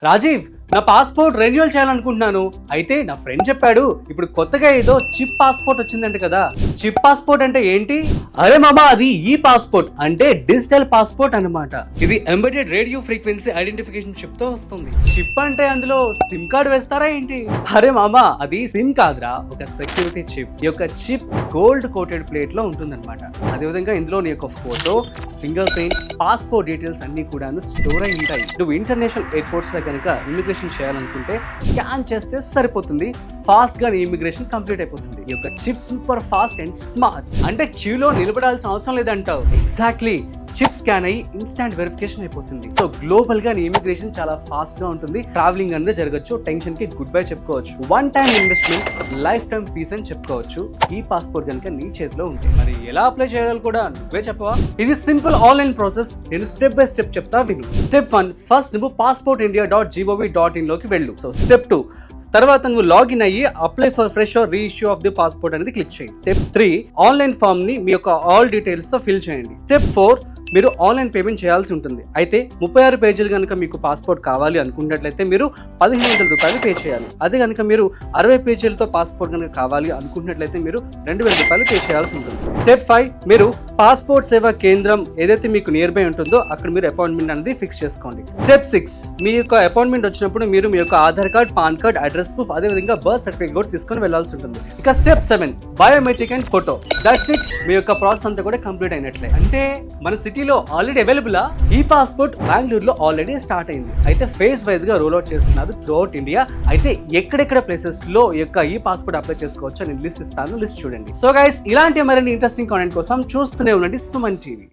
రాజీవ్, నా passport renewal చేయాలనుకుంటున్నాను. అయితే నా ఫ్రెండ్ చెప్పాడు ఇప్పుడు కొత్తగా ఏదో చిప్ పాస్పోర్ట్ వచ్చిందంట కదా. చిప్ పాస్పోర్ట్ అంటే ఏంటి? అరే మామా, అది ఈ పాస్పోర్ట్ అంటే డిజిటల్ పాస్పోర్ట్ అన్నమాట. ఇది embedded radio frequency identification chip తో వస్తుంది. చిప్ అంటే అందులో సిమ్ కార్డ్ వేస్తారా ఏంటి? అరే మామా, అది సిమ్ కాదురా, ఒక సెక్యూరిటీ చిప్. ఈ యొక్క చిప్ గోల్డ్ కోటెడ్ ప్లేట్ లో ఉంటుందన్నమాట. అదేవిధంగా ఇందులో నీ యొక్క photo, finger print, passport details అన్ని కూడా స్టోర్ అయి ఉంటాయి. నువ్వు ఇంటర్నేషనల్ ఎయిర్పోర్ట్స్ లో కనుక ఇమిగ్రేషన్ చేయాలనుకుంటే స్కాన్ చేస్తే సరిపోతుంది. ఫాస్ట్ గా ఇమిగ్రేషన్ కంప్లీట్ అయిపోతుంది. ఈ యొక్క chip super fast and smart. అంటే క్యూలో నిలబడాల్సిన అవసరం లేదంటావు. ఎగ్జాక్ట్లీ, చిప్ స్కాన్ అయ్యి ఇన్స్టాంట్ వెరిఫికేషన్ అయిపోతుంది. సో గ్లోబల్ గా ఇమిగ్రేషన్ చాలా ఫాస్ట్ గా ఉంటుంది. ట్రావెలింగ్ అనేది జరగచ్చు. టెన్షన్ కి గుడ్ బై చెప్పుకోవచ్చు. One time investment, life time peace అని చెప్పుకోవచ్చు. ఈ పాస్పోర్ట్ కనుక నీ చేతిలో ఉంటే. మరి ఎలా అప్లై చేయాలో కూడా నువ్వే చెప్పవా? ఇది సింపుల్ ఆన్లైన్ ప్రాసెస్. నేను స్టెప్ బై స్టెప్ చెప్తా విను. స్టెప్ 1, ఫస్ట్ నువ్వు passportindia.gov.in లోకి వెళ్ళు. సో స్టెప్ 2, తర్వాత నువ్వు లాగిన్ అయ్యి apply for fresh are reissue of the passport అనేది క్లిక్ చేయండి. స్టెప్ 3, ఆన్లైన్ ఫామ్ ని మీ యొక్క ఆల్ డీటెయిల్స్ తో ఫిల్ చేయండి. స్టెప్ 4, మీరు ఆన్లైన్ పేమెంట్ చేయాల్సి ఉంటుంది. అయితే 36 పేజీలు కనుక మీకు పాస్పోర్ట్ కావాలి అనుకున్నట్లయితే మీరు 1500 రూపాయలు పే చేయాలి. అదే కనుక మీరు 60 పేజీలతో పాస్పోర్ట్ కనుక కావాలి అనుకున్నట్లయితే మీరు 2000 రూపాయలు పే చేయాల్సి ఉంటుంది. స్టెప్ 5, మీరు పాస్పోర్ట్ సేవా కేంద్రం ఏదైతే మీకు నియర్ బై ఉంటుందో అక్కడ మీరు అపాయింట్మెంట్ అనేది ఫిక్స్ చేసుకోండి. స్టెప్ 6, మీ యొక్క అపాయింట్మెంట్ వచ్చినప్పుడు మీరు మీ యొక్క Aadhaar card, PAN card, address proof, అదే విధంగా బర్త్ సర్టిఫికేట్ కూడా తీసుకొని వెళ్లాల్సి ఉంటుంది. ఇక step 7, biometric and photo. That's it. మీ యొక్క ప్రాసెస్ అంతా కూడా కంప్లీట్ అయినట్లే. అంటే మన సిటీలో ఆల్రెడీ అవైలబుల్. ఈ పాస్పోర్ట్ బెంగళూరులో ఆల్రెడీ స్టార్ట్ అయింది. అయితే ఫేజ్ వైజ్ గా రోల్ అవుట్ చేస్తున్నారు త్రూ అవుట్ ఇండియా. అయితే ఎక్కడెక్కడ ప్లేసెస్ లో ఈ పాస్పోర్ట్ అప్లై చేసుకోవచ్చు అని లిస్ట్ ఇస్తాను. లిస్ట్ చూడండి. సో గైస్, ఇలాంటి మరిన్ని ఇంట్రెస్టింగ్ కాంటెంట్ కోసం చూస్తూనే ఉండండి సుమన్ టీవీ.